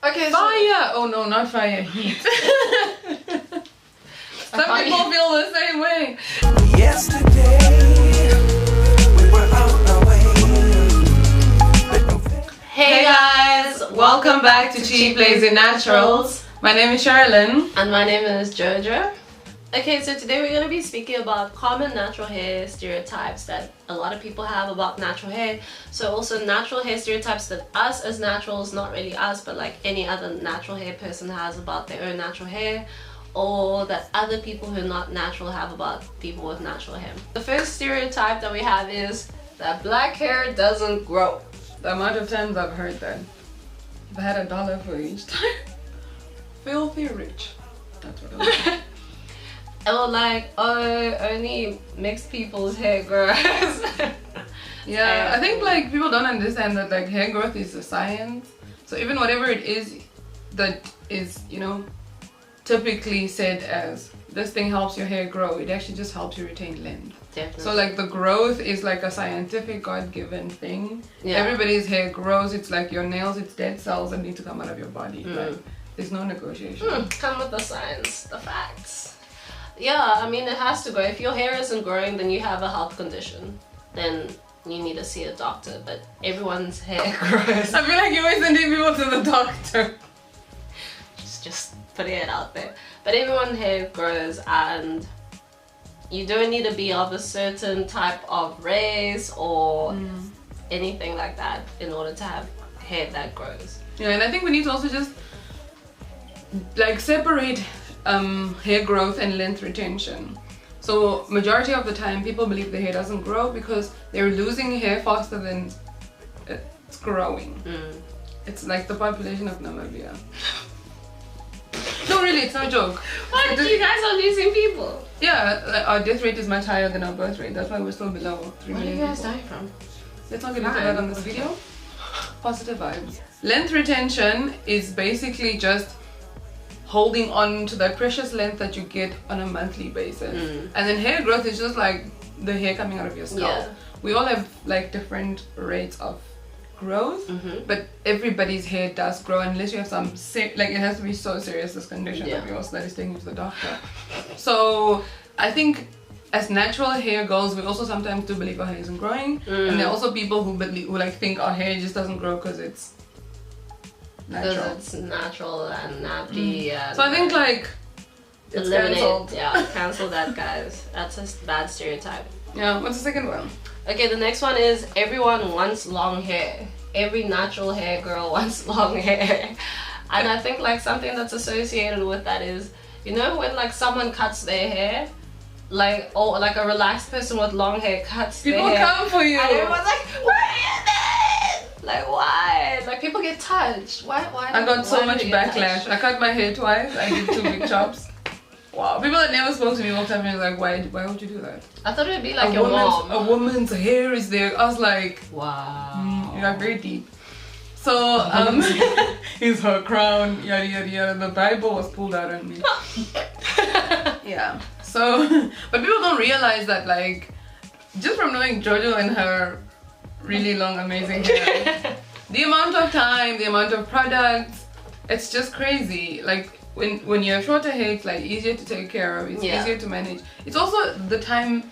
Okay, fire! Oh no, not fire, heat. Some people feel the same way. Yesterday, we were on our way. Hey guys, welcome back to Cheap Lazy Naturals. My name is Sherilyn. And my name is Jojo. Okay, so today we're going to be speaking about common natural hair stereotypes that a lot of people have about natural hair. So also natural hair stereotypes that us as naturals, not really us, but like any other natural hair person has about their own natural hair, or that other people who are not natural have about people with natural hair. The first stereotype that we have is that black hair doesn't grow. The amount of times I've heard that. If I had $1 for each time. Filthy rich. That's what I'm saying. Or like, oh, only mixed people's hair grows. Yeah, I think like people don't understand that like hair growth is a science. So even whatever it is that is, you know, typically said as this thing helps your hair grow, it actually just helps you retain length. Definitely. So like the growth is like a scientific God-given thing. Yeah. Everybody's hair grows. It's like your nails, it's dead cells that need to come out of your body. Like there's no negotiation. Come with the science, the facts. Yeah, I mean it has to grow. If your hair isn't growing, then you have a health condition. Then you need to see a doctor. But everyone's hair grows. I feel like you're always sending people to the doctor. Just putting it out there. But everyone's hair grows, and you don't need to be of a certain type of race or anything like that in order to have hair that grows. Yeah, and I think we need to also just like separate hair growth and length retention. So majority of the time people believe the hair doesn't grow because they're losing hair faster than it's growing. It's like the population of Namibia. No, really, it's no joke. What? You guys are losing people? Yeah, like our death rate is much higher than our birth rate. That's why we're still below 3 Where are million you guys people. dying from? Let's not get into that on this video. Positive vibes. Length retention is basically just holding on to that precious length that you get on a monthly basis. And then hair growth is just like the hair coming out of your scalp. Yeah. We all have like different rates of growth, but everybody's hair does grow unless you have some like it has to be so serious, this condition of yours, that is taking you to the doctor. So I think as natural hair goes, we also sometimes do believe our hair isn't growing, and there are also people who believe, who like think our hair just doesn't grow because it's natural. Because it's natural and nappy. And so I think like it's cancelled. Yeah, cancel that, guys. That's a bad stereotype. Yeah, what's the second one? Okay, the next one is everyone wants long hair. Every natural hair girl wants long hair. And I think like something that's associated with that is, you know, when like someone cuts their hair, like, or like a relaxed person with long hair cuts People their hair. come for you. And everyone's like, why are you there? Like, why? Like, people get touched. Why? I got so much backlash. I cut my hair twice. I did 2 big chops. Wow, people that never spoke to me walked up and was like, why would you do that? I thought it would be like your mom. A woman's hair is there. I was like, wow. You got very deep. So, is her crown, yada yada yada. The Bible was pulled out on me. Yeah. So, but people don't realize that, like, just from knowing Jojo and her really long, amazing hair, the amount of time, the amount of products, it's just crazy. Like, when you have shorter hair, it's like easier to take care of, it's easier to manage. It's also the time,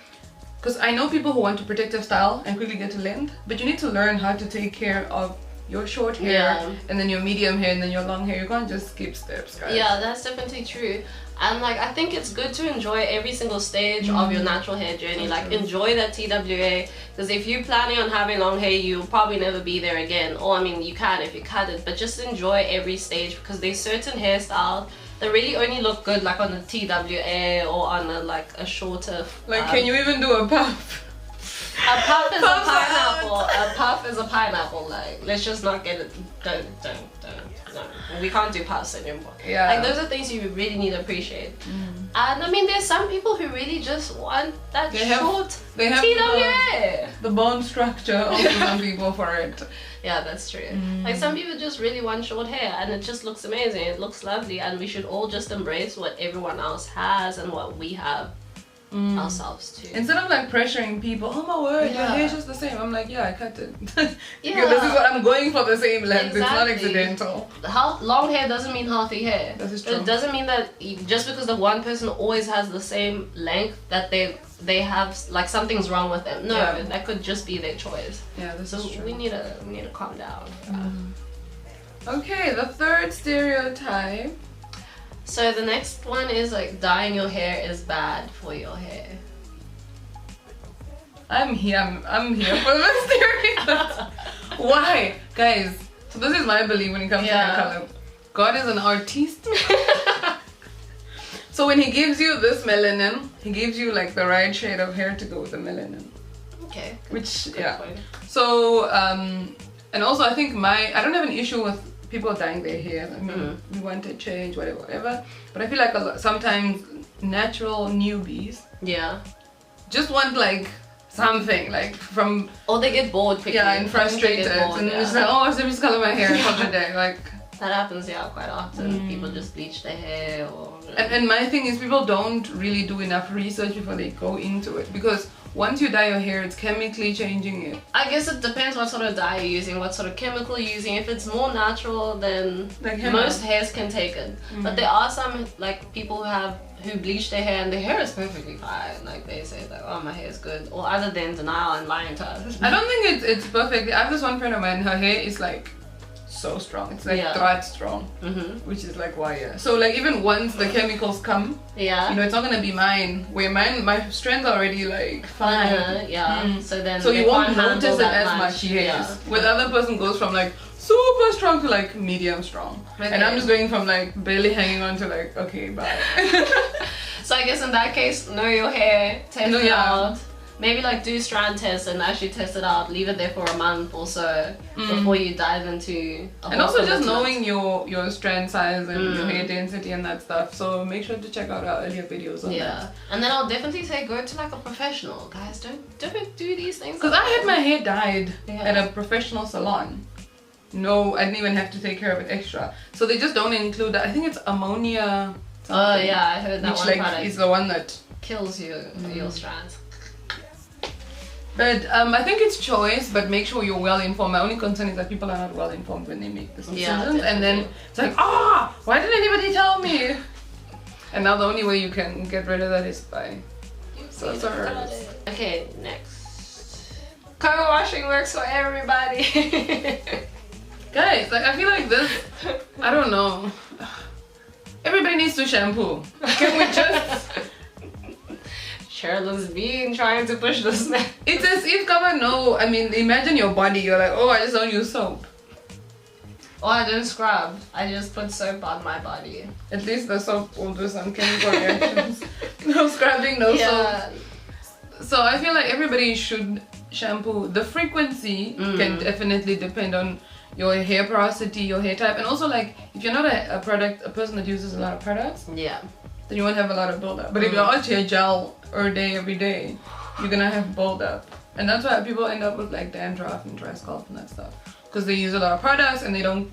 because I know people who want to protective style and quickly get to length, but you need to learn how to take care of your short hair and then your medium hair and then your long hair. You can't just skip steps, guys. Yeah, that's definitely true. And like, I think it's good to enjoy every single stage of your natural hair journey. Like, enjoy that TWA, because if you're planning on having long hair, you'll probably never be there again. Or I mean, you can if you cut it, but just enjoy every stage, because there's certain hairstyles that really only look good like on a TWA or on a like a shorter. Like, can you even do a puff? A puff is a pineapple. A puff is a pineapple. Like, let's just not get it. Don't. No, we can't do puffs anymore. Yeah. Like, those are things you really need to appreciate. And I mean, there's some people who really just want that short TWA. The bone structure of some people for it. Yeah, that's true. Like, some people just really want short hair, and it just looks amazing. It looks lovely, and we should all just embrace what everyone else has and what we have. ourselves too. Instead of like pressuring people, oh my word, your Yeah. hair's just the same. I'm like, yeah, I cut it. Yeah. Because this is what I'm going for, the same length. It's not Exactly. accidental. Long hair doesn't mean healthy hair. That is true. It doesn't mean that just because the one person always has the same length that they have like something's wrong with them. No, Yeah. that could just be their choice. Yeah, this So is true. we need to calm down. Okay, the third stereotype. So the next one is like dyeing your hair is bad for your hair. I'm here for the stereotype. Why? Guys, so this is my belief when it comes to hair color. God is an artist. So when he gives you this melanin, he gives you like the right shade of hair to go with the melanin. Okay. Which, Good yeah. point. So, and also I think I don't have an issue with people dyeing their hair. I mean, we want to change, whatever. But I feel like sometimes natural newbies Yeah. just want like something, like from, Or they get bored quickly. yeah, and frustrated. They get bored, And yeah. it's like, oh, let me just color my hair for the day. Like, That happens, yeah, quite often. People just bleach their hair or... and my thing is people don't really do enough research before they go into it, because once you dye your hair, it's chemically changing it. I guess it depends what sort of dye you're using, what sort of chemical you're using. If it's more natural, then Like henna. most hairs can take it. But there are some like people who bleach their hair and their hair is perfectly fine. Like they say like, oh, my hair is good. Or other than denial and lying to us. I don't think it's perfect. I have this one friend of mine, her hair is like so strong. It's like Yeah. draad strong, which is like wire. So like even once the chemicals come, Yeah. you know, it's not gonna be mine. Where my strength already like fine. Yeah. So then So they you won't can't handle notice it that as much. Yes. Yeah. Where the other person goes from like super strong to like medium strong, and I'm Okay. just going from like barely hanging on to like okay, bye. So I guess in that case, know your hair, test No, it yeah. out. Maybe like do strand tests and actually test it out. Leave it there for a month or so before you dive into. A And whole also just commitment. knowing your strand size and your hair density and that stuff. So make sure to check out our earlier videos on that. Yeah, and then I'll definitely say go to like a professional, guys. Don't do these things. Because I had my hair dyed Yeah. at a professional salon. No, I didn't even have to take care of it extra. So they just don't include that. I think it's ammonia. Oh something, yeah, I heard that which one like product is the one that. kills your strands. But I think it's choice, but make sure you're well informed. My only concern is that people are not well informed when they make decisions. Yeah, and then definitely. it's like, why didn't anybody tell me? And now the only way you can get rid of that is by scissors. Okay, next. Co-washing works for everybody. Guys, like I feel like this, I don't know. Everybody needs to shampoo. Can we just... Cheryl's being trying to push this now. It's as if, come on, no. I mean, imagine your body. You're like, oh, I just don't use soap. Oh, I don't scrub. I just put soap on my body. At least the soap will do some chemical reactions. No scrubbing, no soap. Yeah. So I feel like everybody should shampoo. The frequency can definitely depend on your hair porosity, your hair type, and also like if you're not a person that uses a lot of products, Yeah. then you won't have a lot of buildup. But if you're on hair gel every day, you're gonna have buildup, and that's why people end up with like dandruff and dry scalp and that stuff, because they use a lot of products and they don't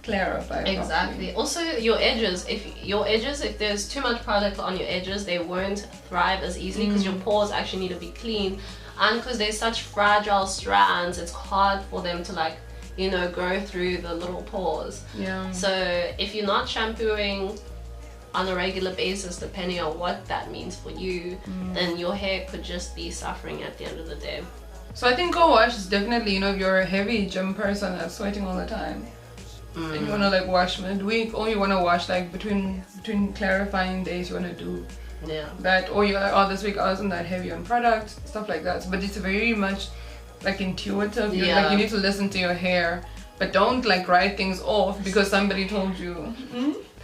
clarify. Exactly. Also, your edges. If there's too much product on your edges, they won't thrive as easily because your pores actually need to be clean, and because they're such fragile strands, it's hard for them to like, you know, go through the little pores. Yeah. So if you're not shampooing on a regular basis, depending on what that means for you, then your hair could just be suffering at the end of the day. So I think co-wash is definitely, you know, if you're a heavy gym person that's sweating all the time, and you wanna like wash midweek, or you wanna wash like between clarifying days, you wanna do Yeah. that, or you're like, oh, this week I wasn't that heavy on product, stuff like that. But it's very much like intuitive. Yeah. Like you need to listen to your hair, but don't like write things off because somebody told you.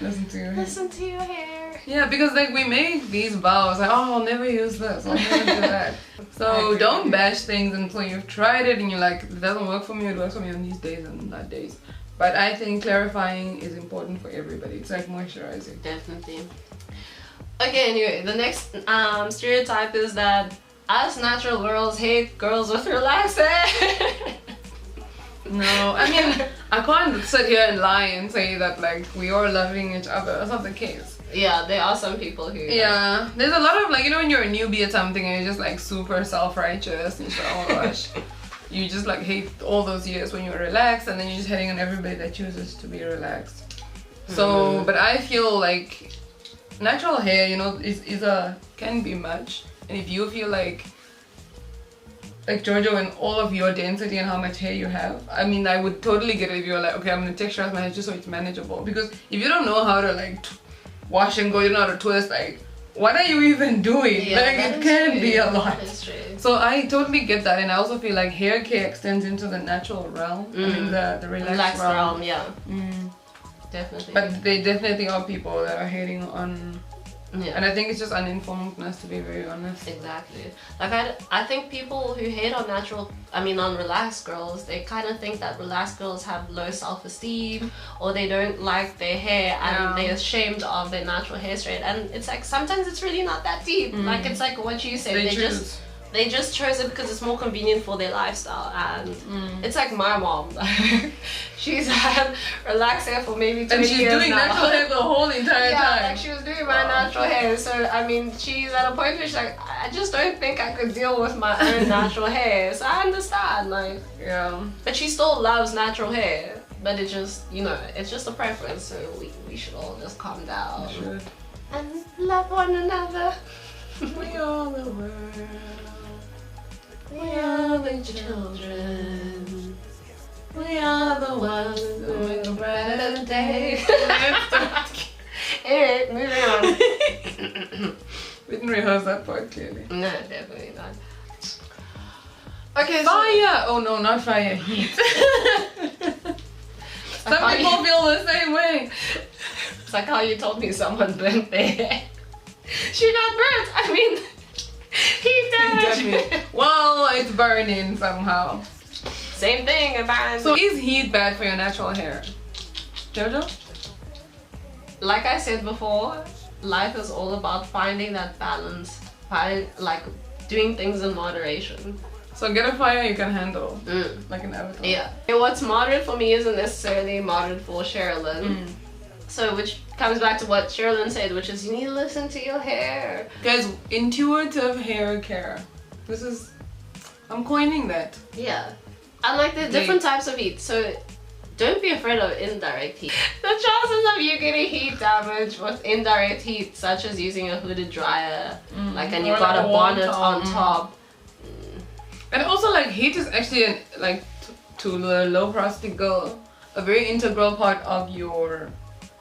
Listen to your hair. Listen to your hair. Yeah, because like we make these vows like, oh, I'll never use this, I'll never do that. So don't bash things until you've tried it and you're like, it doesn't work for me, it works for me on these days and not days. But I think clarifying is important for everybody. It's like moisturizing. Definitely. Okay, anyway, the next stereotype is that us natural girls hate girls with relaxed hair. No, I mean, I can't sit here and lie and say that like we are loving each other. That's not the case. Yeah, there are some people who. Yeah, there's a lot of like, you know, when you're a newbie at something and you're just like super self-righteous and so, oh my gosh. You just like hate all those years when you're relaxed, and then you're just hating on everybody that chooses to be relaxed. So, but I feel like natural hair, you know, can be much. And if you feel like Jojo, and all of your density and how much hair you have, I mean, I would totally get it if you're like, okay, I'm gonna texturize my hair just so it's manageable. Because if you don't know how to like wash and go, you don't know how to twist, like, what are you even doing? Yeah, like, it can be a lot. That is true. So I totally get that, and I also feel like hair care extends into the natural realm. I mean, the relaxed realm. Yeah. Definitely. But there definitely are people that are hating on. Yeah. And I think it's just uninformedness, to be very honest. Exactly. Like I think people who hate on on relaxed girls, they kind of think that relaxed girls have low self-esteem, or they don't like their hair and they're ashamed of their natural hair straight. And it's like sometimes it's really not that deep. Like it's like what you said. They just chose it because it's more convenient for their lifestyle, and it's like my mom. She's had relaxed hair for maybe 20 years now. And she's doing natural hair the whole entire time. Yeah, like she was doing my natural hair. So I mean, she's at a point where she's like, I just don't think I could deal with my own natural hair. So I understand, like. Yeah. But she still loves natural hair. But it just, you know, it's just a preference. So we should all just calm down. We should. And love one another. We are the world. We are the children. We are the ones who make a brighter day. Anyway, moving on. We didn't rehearse that part clearly. No, definitely not. Okay, fire! Oh no, not fire, heat. Some people feel the same way. It's like how you told me someone burnt their hair. She got burnt! I mean, heat damage! Well, it's burning somehow. Same thing, apparently. So is heat bad for your natural hair? Jojo? Like I said before, life is all about finding that balance. Like doing things in moderation. So get a fire you can handle. Like an avatar. Yeah. And what's moderate for me isn't necessarily moderate for Sherilyn. So which comes back to what Sherilyn said, which is you need to listen to your hair. Guys, intuitive hair care. I'm coining that. Yeah. And like there's different types of heat. So don't be afraid of indirect heat. The chances of you getting heat damage with indirect heat, such as using a hooded dryer, and you've got a bonnet on top. And also like heat is actually to the low porosity girl, a very integral part of your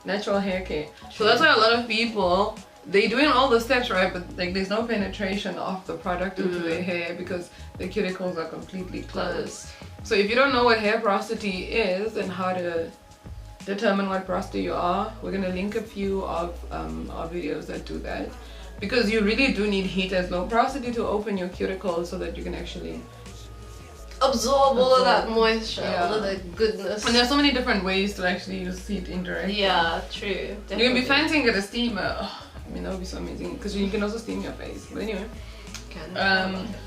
natural hair care. So that's why a lot of people, they're doing all the steps right, but like there's no penetration of the product into their hair because the cuticles are completely closed. So if you don't know what hair porosity is and how to determine what porosity you are, we're gonna link a few of our videos that do that. Because you really do need heat as low porosity to open your cuticles so that you can actually absorb all of that moisture, all of the goodness. And there's so many different ways to actually use heat indirectly. Yeah, true. Definitely. You can be fancy and get a steamer. Oh, I mean, that would be so amazing because you can also steam your face. But anyway,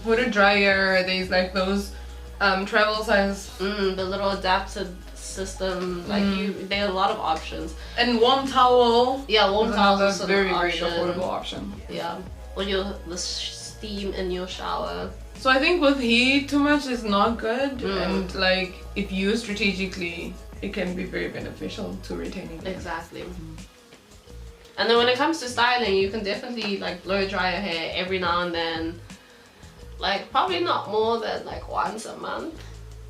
hooded dryer. There's like those travel size. The little adapted system. Like there are a lot of options. And warm towel. Yeah, warm towel is a very affordable option. Yeah, or the steam in your shower. So I think with heat, too much is not good, and like if used strategically, it can be very beneficial to retaining hair. Exactly. And then when it comes to styling, you can definitely like blow dry your hair every now and then. Like probably not more than like once a month.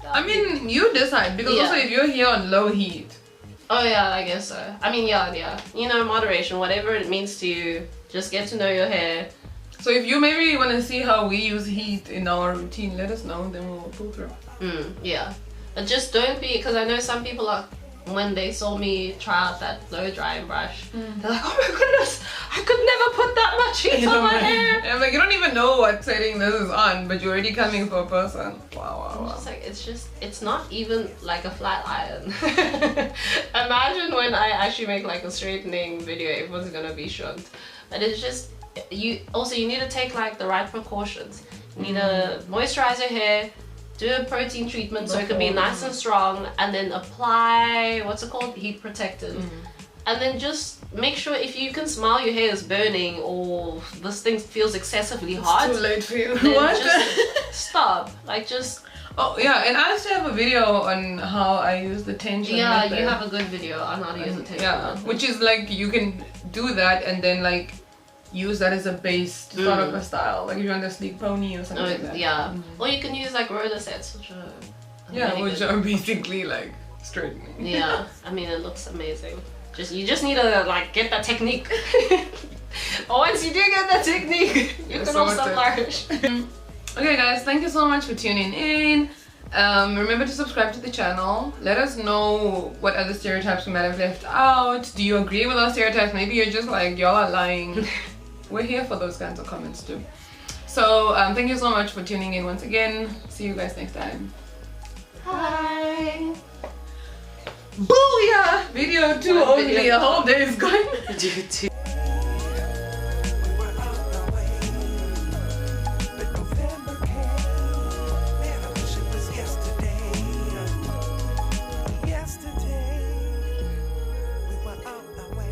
I mean, you decide because also if you're here on low heat. Oh yeah, I guess so. I mean, yeah. You know, moderation, whatever it means to you. Just get to know your hair. So if you maybe want to see how we use heat in our routine, let us know, then we'll pull through. Yeah. But just don't be, because I know some people are, when they saw me try out that blow drying brush, they're like, oh my goodness, I could never put that much heat on my hair. I'm like, you don't even know what setting this is on, but you're already coming for a person. Wow. Just like, it's not even like a flat iron. Imagine when I actually make like a straightening video, everyone's gonna be shocked. But it's just, you need to take like the right precautions. You need to moisturize your hair, do a protein treatment so it can be nice and strong, and then apply, what's it called, heat protectant. And then just make sure if you can smell your hair is burning or this thing feels excessively hot, Too late for you. then What? just stop. Like just Oh yeah, and I actually have a video on how I use the tension method. you have a good video on how to use the tension method. which is like you can do that and then like use that as a base to sort of a style, like if you want a sleek pony or something like that. Yeah, or you can use like roller sets, which are really which good. are basically like straightening. Yeah, I mean it looks amazing. You just need to like get that technique. Once you do get that technique, you can also flourish. Okay guys, thank you so much for tuning in. Remember to subscribe to the channel. Let us know what other stereotypes we might have left out. Do you agree with our stereotypes? Maybe you're just like, y'all are lying. We're here for those kinds of comments too. So thank you so much for tuning in once again. See you guys next time. Bye. Booyah! Video 2 only, a whole day is gone. Video 2. We were on our way, but November came. Man, I wish it was yesterday. Yesterday, we were on our way.